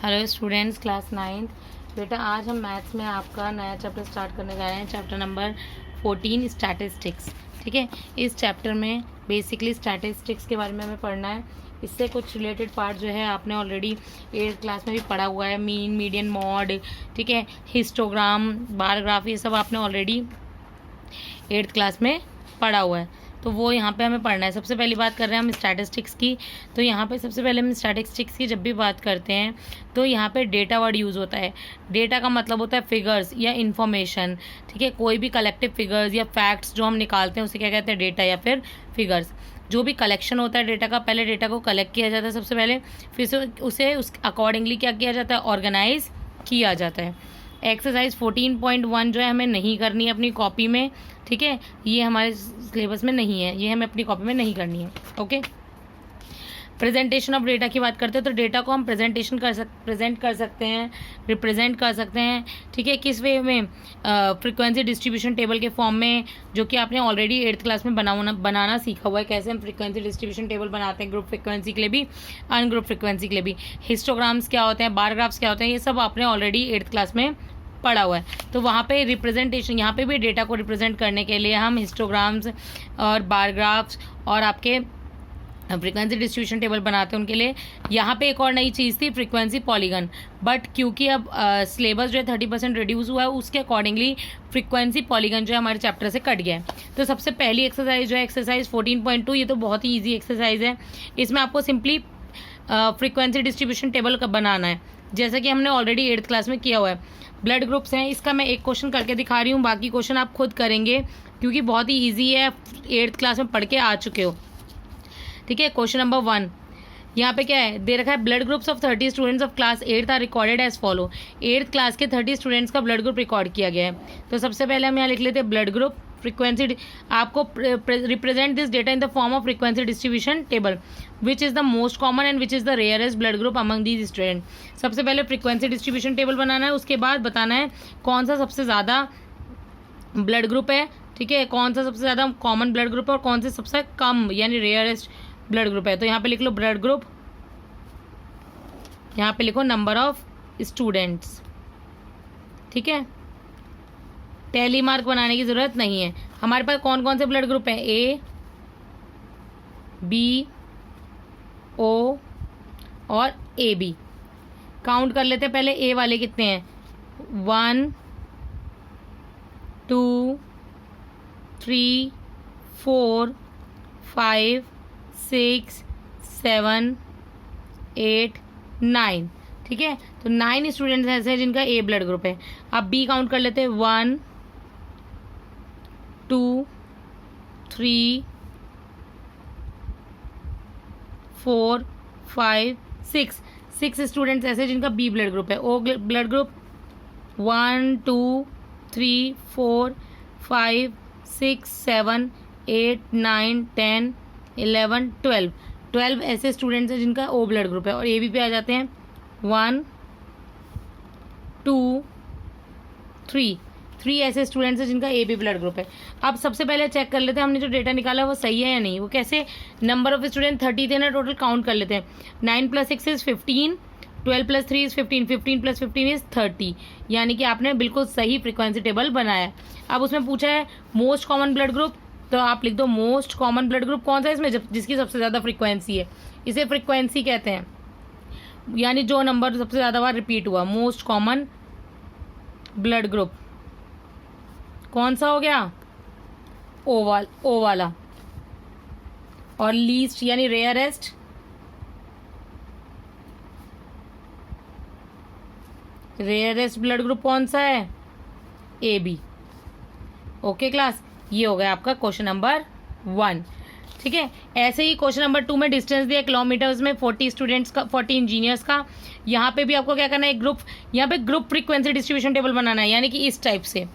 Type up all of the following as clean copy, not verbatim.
Hello students, class 9th। बेटा आज हम मैथ्स में आपका नया चैप्टर स्टार्ट करने जा रहे हैं, चैप्टर नंबर 14 स्टैटिस्टिक्स। ठीक है, इस चैप्टर में बेसिकली स्टैटिस्टिक्स के बारे में हमें पढ़ना है। इससे कुछ रिलेटेड पार्ट जो है आपने ऑलरेडी 8th क्लास में भी पढ़ा हुआ है, मीन, मीडियन, मॉड, ठीक है, हिस्टोग्राम, बार ग्राफ, ये सब आपने ऑलरेडी 8th क्लास में पढ़ा हुआ है। तो वो यहाँ पे हमें पढ़ना है। सबसे पहली बात कर रहे हैं हम स्टैटिस्टिक्स की। तो यहाँ पे सबसे पहले हम स्टैटिस्टिक्स की जब भी बात करते हैं तो यहाँ पे डेटा वर्ड यूज़ होता है। डेटा का मतलब होता है फिगर्स या इन्फॉर्मेशन। ठीक है, कोई भी कलेक्टिव फिगर्स या फैक्ट्स जो हम निकालते हैं उसे क्या कहते हैं, डेटा या फिर फिगर्स। जो भी कलेक्शन होता है डेटा का, पहले डेटा को कलेक्ट किया जाता है सबसे पहले, फिर उसे उस अकॉर्डिंगली क्या किया जाता है, ऑर्गेनाइज किया जाता है। एक्सरसाइज 14.1 जो है हमें नहीं करनी है अपनी कॉपी में। ठीक है, ये हमारे सिलेबस में नहीं है, ये हमें अपनी कॉपी में नहीं करनी है। ओके, प्रेजेंटेशन ऑफ डेटा की बात करते हैं तो डेटा को हम प्रेजेंट कर सकते हैं, रिप्रेजेंट कर सकते हैं। ठीक है, किस वे में, फ्रीक्वेंसी डिस्ट्रीब्यूशन टेबल के फॉर्म में, जो कि आपने ऑलरेडी 8th क्लास में बनाना सीखा हुआ है। कैसे हम फ्रीक्वेंसी डिस्ट्रीब्यूशन टेबल बनाते हैं, ग्रुप फ्रीक्वेंसी के लिए भी, अनग्रुप फ्रीक्वेंसी के लिए भी। हिस्टोग्राम्स क्या होते हैं, बार ग्राफ्स क्या होते हैं, ये सब आपने ऑलरेडी 8th क्लास में पढ़ा हुआ है। तो वहाँ पे रिप्रेजेंटेशन, यहाँ पे भी डेटा को रिप्रेजेंट करने के लिए हम हिस्टोग्राम्स और बार ग्राफ्स और आपके फ्रीक्वेंसी डिस्ट्रीब्यूशन टेबल बनाते हैं उनके लिए। यहाँ पे एक और नई चीज़ थी, फ्रीक्वेंसी पॉलीगन। बट क्योंकि अब सिलेबस जो है 30% रिड्यूस हुआ है, उसके अकॉर्डिंगली फ्रीक्वेंसी पॉलीगन जो है हमारे चैप्टर से कट गया है। तो सबसे पहली एक्सरसाइज जो है एक्सरसाइज 14.2, ये तो बहुत ही ईजी एक्सरसाइज है। इसमें आपको सिंपली फ्रीक्वेंसी डिस्ट्रीब्यूशन टेबल का बनाना है, जैसा कि हमने ऑलरेडी 8th क्लास में किया हुआ है। ब्लड ग्रुप्स हैं, इसका मैं एक क्वेश्चन करके दिखा रही हूँ, बाकी क्वेश्चन आप खुद करेंगे क्योंकि बहुत ही ईजी है, 8th क्लास में पढ़ के आ चुके हो। ठीक है, क्वेश्चन नंबर 1 यहाँ पे क्या है, दे रखा है blood groups of 30 students of class 8th are recorded as follow. 8th class के 30 स्टूडेंट्स का ब्लड ग्रुप रिकॉर्ड किया गया है। तो सबसे पहले हम यहाँ लिख लेते हैं ब्लड ग्रुप फ्रीक्वेंसी। आपको represent this data in the form of frequency distribution table, which is the most common and which is the rarest blood group among these student. सबसे पहले फ्रीक्वेंसी डिस्ट्रीब्यूशन टेबल बनाना है, उसके बाद बताना है कौन सा सबसे ज़्यादा ब्लड ग्रुप है। ठीक है, कौन सा सबसे ज़्यादा कॉमन ब्लड ग्रुप है और कौन से सबसे कम यानी रेयरेस्ट ब्लड ग्रुप है। तो यहाँ पे लिख लो ब्लड ग्रुप, यहाँ पे लिखो नंबर ऑफ स्टूडेंट्स। ठीक है, टैली मार्क बनाने की ज़रूरत नहीं है। हमारे पास कौन कौन से ब्लड ग्रुप हैं, ए, बी, ओ और ए बी। काउंट कर लेते हैं पहले, ए वाले कितने हैं, 1 2 3 4 5 6 7 8 9। ठीक है, तो 9 स्टूडेंट्स ऐसे हैं जिनका ए ब्लड ग्रुप है। अब बी काउंट कर लेते हैं, 1 2 3 4 5 6 स्टूडेंट्स ऐसे जिनका बी ब्लड ग्रुप है। ओ ब्लड ग्रुप 1 2 3 4 5 6 7 8 9 10 11 12 ऐसे स्टूडेंट्स हैं जिनका ओ ब्लड ग्रुप है। और ए बी पे आ जाते हैं, 1 2 3 ऐसे स्टूडेंट्स हैं जिनका ए बी ब्लड ग्रुप है। अब सबसे पहले चेक कर लेते हैं हमने जो डेटा निकाला वो सही है या नहीं। वो कैसे, नंबर ऑफ स्टूडेंट 30 थे ना टोटल, काउंट कर लेते हैं। 9 + 6 इज़ 15, 12 + 3 इज़ 15, 15 + 15 इज़ 30, यानी कि आपने बिल्कुल सही फ्रीक्वेंसी टेबल बनाया है। अब उसमें पूछा है मोस्ट कॉमन ब्लड ग्रुप, तो आप लिख दो मोस्ट कॉमन ब्लड ग्रुप कौन सा है इसमें, जिसकी सबसे ज़्यादा फ्रीक्वेंसी है, इसे फ्रीक्वेंसी कहते हैं, यानी जो नंबर सबसे ज़्यादा बार रिपीट हुआ। मोस्ट कॉमन ब्लड ग्रुप कौन सा हो गया, ओ वाला। और लीस्ट यानी रेयरेस्ट ब्लड ग्रुप कौन सा है, ए बी। ओके क्लास, ये हो गया आपका क्वेश्चन नंबर 1। ठीक है, ऐसे ही क्वेश्चन नंबर 2 में डिस्टेंस दिया किलोमीटर्स में, 40 स्टूडेंट्स का, 40 इंजीनियर्स का। यहाँ पे भी आपको क्या करना है, ग्रुप, यहाँ पे ग्रुप फ्रीक्वेंसी डिस्ट्रीब्यूशन टेबल बनाना है, यानी कि इस टाइप से।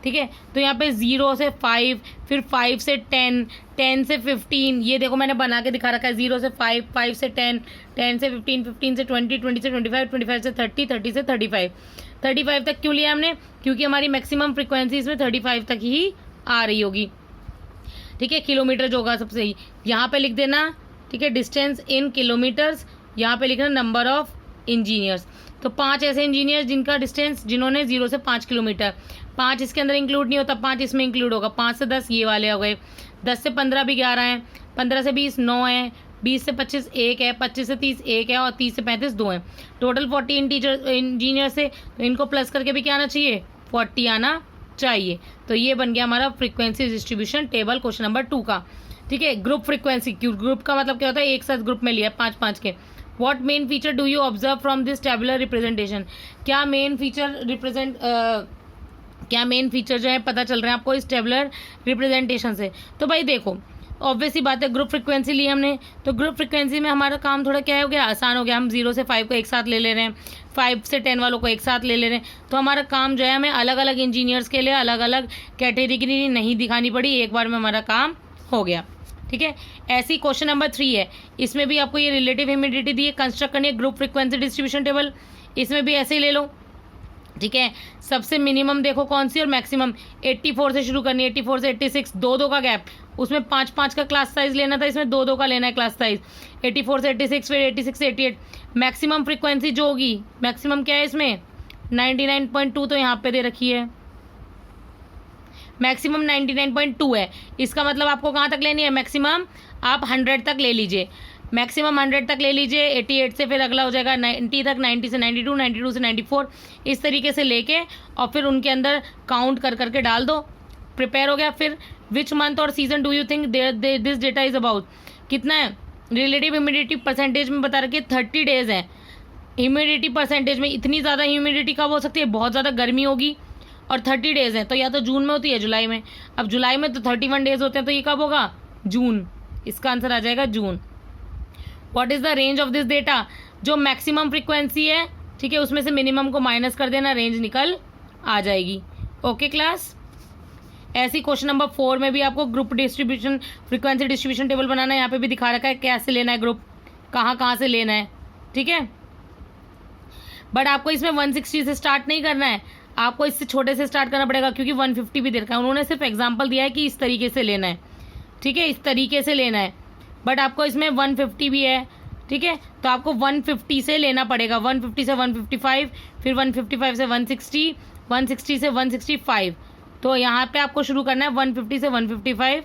ठीक है, तो यहाँ पे 0 से 5, फिर 5 से 10, 10 से 15, ये देखो मैंने बना के दिखा रखा है, 0 से 5, 5 से 10, 10 से 15, 15 से 20, 20 से 25, 25 से 30, 30 से 35। 35 तक क्यों लिया हमने, क्योंकि हमारी मैक्सिमम फ्रीक्वेंसी इसमें 35 तक ही आ रही होगी। ठीक है, किलोमीटर जो होगा सबसे ही यहाँ पे लिख देना। ठीक है, डिस्टेंस इन किलोमीटर्स, यहाँ पे लिखना नंबर ऑफ इंजीनियर्स। तो 5 ऐसे इंजीनियर जिनका डिस्टेंस जिन्होंने 0 से 5 किलोमीटर, 5 इसके अंदर इंक्लूड नहीं होता, 5 इसमें इंक्लूड होगा। 5 से 10 ये वाले हो गए, 10 से 15 भी 11 हैं, 15 से 20 9 है, 20 से 25 1 है, 25 से 30 1 है और 30 से 35 2 हैं। टोटल 40 टीचर इंजीनियर से, तो इनको प्लस करके भी क्या आना चाहिए, 40 आना चाहिए। तो ये बन गया हमारा frequency distribution table question number 2 का। ठीक है, ग्रुप फ्रीक्वेंसी, ग्रुप का मतलब क्या होता है, एक साथ ग्रुप में लिया 5-5 के। What main feature do you observe from this tabular representation, क्या मेन फीचर जो है पता चल रहे हैं आपको इस टेबुलर रिप्रेजेंटेशन से। तो भाई देखो, ऑब्वियस ही बात है, ग्रुप फ्रीक्वेंसी ली हमने, तो ग्रुप फ्रीक्वेंसी में हमारा काम थोड़ा क्या हो गया, आसान हो गया। हम 0 से 5 को एक साथ ले ले रहे हैं, 5 से 10 वालों को एक साथ ले ले रहे हैं। तो हमारा काम जो है, हमें अलग अलग इंजीनियर्स के लिए अलग अलग कैटेगरी नहीं दिखानी पड़ी, एक बार में हमारा काम हो गया। ठीक है, ऐसी क्वेश्चन नंबर 3 है, इसमें भी आपको ये रिलेटिव ह्यूमिडिटी दी है, कंस्ट्रक्ट करनी है ग्रुप फ्रीक्वेंसी डिस्ट्रीब्यूशन टेबल। इसमें भी ऐसे ही ले लो। ठीक है, सबसे मिनिमम देखो कौन सी और मैक्सिमम 84 से शुरू करनी है, 84 से 86, 2-2 का गैप, उसमें 5-5 का क्लास साइज लेना था, इसमें 2-2 का लेना है क्लास साइज। 84 से 86, फिर 86 से 88। मैक्सिमम फ्रीक्वेंसी जो होगी, मैक्सिमम क्या है इसमें 99.2, तो यहाँ पे दे रखी है मैक्सिमम 99.2 है। इसका मतलब आपको कहाँ तक लेनी है, मैक्सिमम आप 100 तक ले लीजिए, मैक्सिमम 100 तक ले लीजिए। 88 से फिर अगला हो जाएगा 90 तक, 90 से 92, 92 से 94, इस तरीके से लेके और फिर उनके अंदर काउंट कर करके डाल दो, प्रिपेयर हो गया। फिर विच मंथ और season do you think this data is about, कितना है रिलेटिव ह्यूमिडिटी परसेंटेज में बता रखिए 30 डेज है। ह्यूमिडिटी परसेंटेज में इतनी ज़्यादा ह्यूमिडिटी कब हो सकती है, बहुत ज़्यादा गर्मी होगी और 30 डेज हैं, तो या तो जून में होती है जुलाई में। अब जुलाई में तो 31 डेज होते हैं, तो ये कब होगा, जून। इसका आंसर आ जाएगा जून। What is the range of this data, जो मैक्सिमम फ्रीक्वेंसी है, ठीक है, उसमें से मिनिमम को माइनस कर देना, रेंज निकल आ जाएगी। ओके क्लास, ऐसी क्वेश्चन नंबर 4 में भी आपको group distribution frequency distribution table बनाना है। यहाँ पे भी दिखा रखा है कैसे लेना है ग्रुप, कहाँ से लेना है। ठीक है, बट आपको इसमें 160 से स्टार्ट नहीं करना है, आपको इससे छोटे से स्टार्ट करना पड़ेगा, क्योंकि 150 भी दे रखा है। उन्होंने सिर्फ एग्जाम्पल दिया है कि इस तरीके से लेना है। ठीक है, इस तरीके से लेना है, बट आपको इसमें 150 भी है। ठीक है, तो आपको 150 से लेना पड़ेगा, 150 से 155, फिर 155 से 160, 160 से 165। तो यहाँ पे आपको शुरू करना है 150 से 155,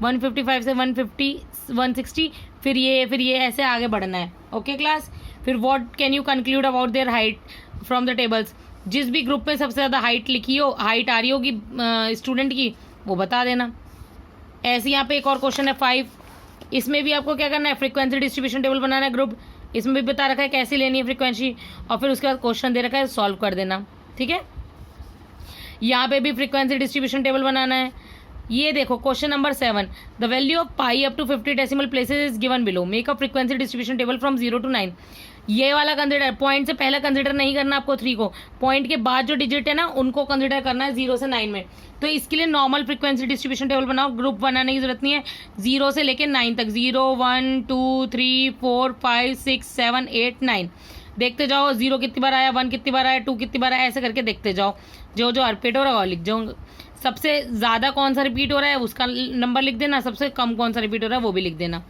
155 से 150, 160, फिर ये ऐसे आगे बढ़ना है। ओके क्लास, फिर what can you conclude about their height from the tables, जिस भी ग्रुप में सबसे ज़्यादा हाइट लिखी हो, हाइट आ रही होगी स्टूडेंट की, वो बता देना। ऐसे यहाँ पे एक और क्वेश्चन है 5, इसमें भी आपको क्या करना है, फ्रीक्वेंसी डिस्ट्रीब्यूशन टेबल बनाना है ग्रुप। इसमें भी बता रखा है कैसे लेनी है फ्रीक्वेंसी, और फिर उसके बाद क्वेश्चन दे रखा है, सॉल्व कर देना। ठीक है, यहाँ पे भी फ्रीक्वेंसी डिस्ट्रीब्यूशन टेबल बनाना है। ये देखो question number 7, the value of pi up to 50 decimal places is given below, make a frequency distribution table from 0 to 9। ये वाला कंसिडर, पॉइंट से पहले कंसिडर नहीं करना आपको 3 को, पॉइंट के बाद जो डिजिट है ना उनको कंसिडर करना है 0 से 9 में। तो इसके लिए नॉर्मल फ्रीक्वेंसी डिस्ट्रीब्यूशन टेबल बनाओ, ग्रुप बनाने की जरूरत नहीं है। 0 से लेकर 9 तक, 0 1 2 3 4 5 6 7 8 9 देखते जाओ, 0 कितनी बार आया, 1 कितनी बार आया, 2 कितनी बार आया, ऐसे करके देखते जाओ। जो रिपीट हो रहा है वो लिख जाओ, सबसे ज़्यादा कौन सा रिपीट हो रहा है उसका नंबर लिख देना, सबसे कम कौन सा रिपीट हो रहा है वो भी लिख देना।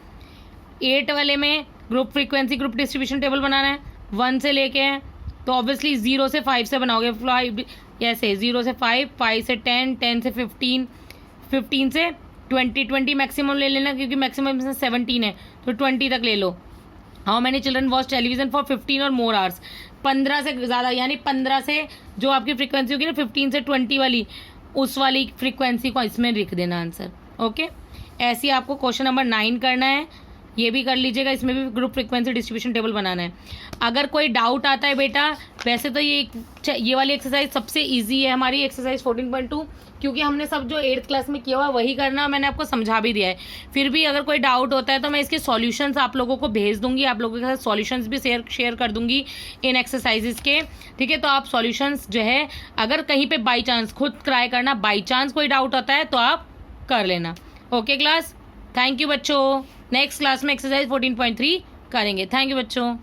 8 वाले में group frequency group distribution table बनाना है 1 से लेके है, तो ऑब्वियसली 0 से 5 से बनाओगे, 5 ऐसे 0 से 5, 5 से 10, 10 से 15, 15 से 20, 20 मैक्सिमम ले लेना, क्योंकि मैक्सिमम इसमें 17 है, तो 20 तक ले लो। How many children watch television for 15 और मोर आवर्स, 15 से ज़्यादा, यानी 15 से जो आपकी फ्रीक्वेंसी होगी ना 15 से 20 वाली, उस वाली फ्रीक्वेंसी को इसमें लिख देना आंसर। ओके, ऐसे ही आपको क्वेश्चन नंबर 9 करना है, ये भी कर लीजिएगा, इसमें भी ग्रुप फ्रीक्वेंसी डिस्ट्रीब्यूशन टेबल बनाना है। अगर कोई डाउट आता है बेटा, वैसे तो ये वाली एक्सरसाइज सबसे इजी है हमारी, एक्सरसाइज 14.2, क्योंकि हमने सब जो 8th क्लास में किया हुआ वही करना, मैंने आपको समझा भी दिया है। फिर भी अगर कोई डाउट होता है तो मैं इसके सॉल्यूशंस आप लोगों को भेज दूंगी, आप लोगों के साथ सॉल्यूशंस भी शेयर कर दूंगी इन एक्सरसाइजेस के। ठीक है, तो आप सॉल्यूशंस जो है, अगर कहीं पे बाई चांस खुद ट्राई करना, बाई चांस कोई डाउट होता है तो आप कर लेना। ओके क्लास, थैंक यू बच्चों। नेक्स्ट क्लास में एक्सरसाइज 14.3 करेंगे। थैंक यू बच्चों।